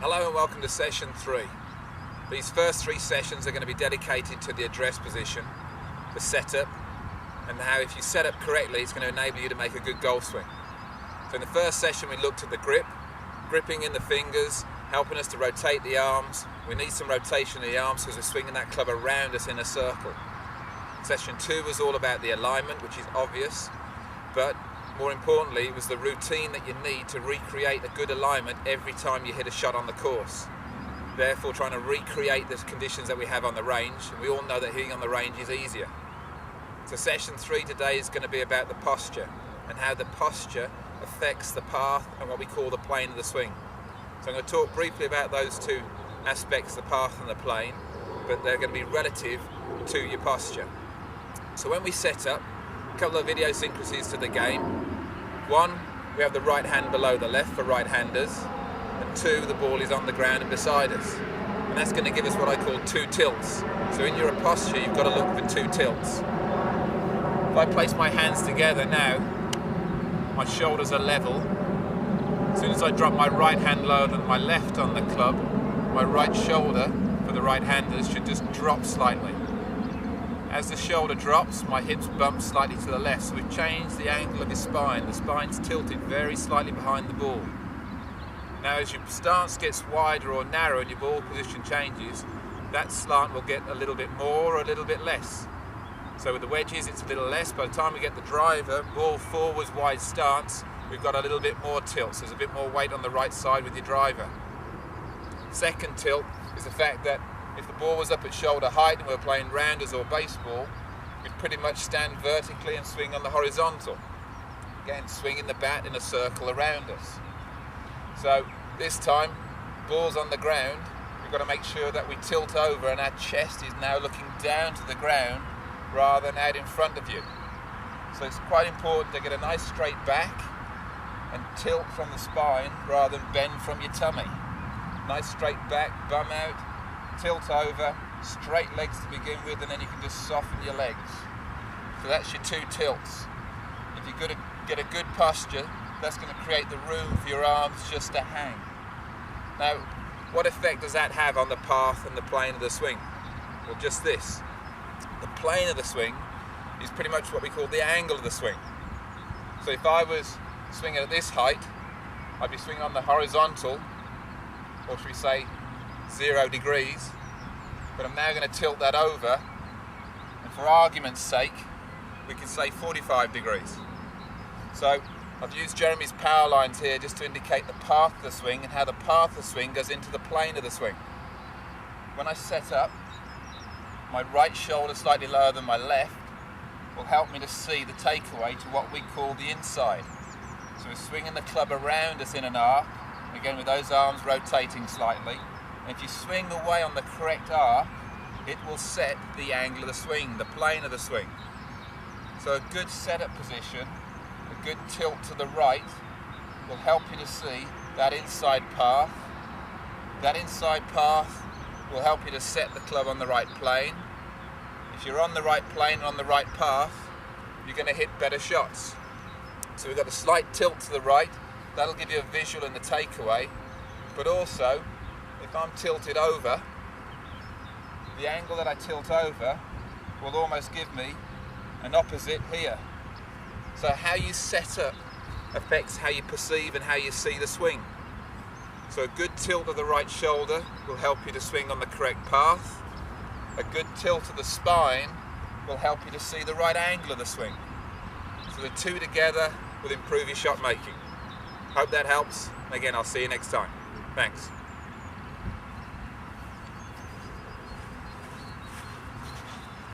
Hello and welcome to session 3. These first 3 sessions are going to be dedicated to the address position, the setup, and how if you set up correctly it's going to enable you to make a good golf swing. So in the first session we looked at the grip, gripping in the fingers, helping us to rotate the arms. We need some rotation in the arms because we're swinging that club around us in a circle. Session 2 was all about the alignment, which is obvious, but more importantly, it was the routine that you need to recreate a good alignment every time you hit a shot on the course. Therefore, trying to recreate the conditions that we have on the range, and we all know that hitting on the range is easier. So session 3 today is going to be about the posture and how the posture affects the path and what we call the plane of the swing. So I'm going to talk briefly about those 2 aspects, the path and the plane, but they're going to be relative to your posture. So when we set up, a couple of idiosyncrasies to the game. 1, we have the right hand below the left for right-handers, and 2, the ball is on the ground and beside us. And that's going to give us what I call 2 tilts. So in your posture, you've got to look for 2 tilts. If I place my hands together now, my shoulders are level. As soon as I drop my right hand lower than my left on the club, my right shoulder for the right-handers should just drop slightly. As the shoulder drops, my hips bump slightly to the left, so we've changed the angle of your spine. The spine's tilted very slightly behind the ball. Now as your stance gets wider or narrower and your ball position changes, that slant will get a little bit more or a little bit less. So with the wedges it's a little less. By the time we get the driver, ball forwards, wide stance, we've got a little bit more tilt, so there's a bit more weight on the right side with your driver. Second tilt is the fact that if the ball was up at shoulder height and we were playing rounders or baseball, we'd pretty much stand vertically and swing on the horizontal. Again, swinging the bat in a circle around us. So this time, ball's on the ground, we've got to make sure that we tilt over and our chest is now looking down to the ground rather than out in front of you. So it's quite important to get a nice straight back and tilt from the spine rather than bend from your tummy. Nice straight back, bum out, tilt over, straight legs to begin with, and then you can just soften your legs. So that's your 2 tilts. If you're going to get a good posture, that's going to create the room for your arms just to hang. Now, what effect does that have on the path and the plane of the swing? Well, just this. The plane of the swing is pretty much what we call the angle of the swing. So if I was swinging at this height, I'd be swinging on the horizontal, or should we say 0 degrees, but I'm now going to tilt that over, and for argument's sake we can say 45 degrees. So I've used Jeremy's power lines here just to indicate the path of the swing and how the path of the swing goes into the plane of the swing. When I set up, my right shoulder slightly lower than my left will help me to see the takeaway to what we call the inside. So we're swinging the club around us in an arc, again with those arms rotating slightly. And if you swing away on the correct arc, it will set the angle of the swing, the plane of the swing. So a good setup position, a good tilt to the right, will help you to see that inside path. That inside path will help you to set the club on the right plane. If you're on the right plane and on the right path, you're going to hit better shots. So we've got a slight tilt to the right, that'll give you a visual in the takeaway, but also if I'm tilted over, the angle that I tilt over will almost give me an opposite here. So how you set up affects how you perceive and how you see the swing. So a good tilt of the right shoulder will help you to swing on the correct path. A good tilt of the spine will help you to see the right angle of the swing. So the 2 together will improve your shot making. Hope that helps. Again, I'll see you next time. Thanks.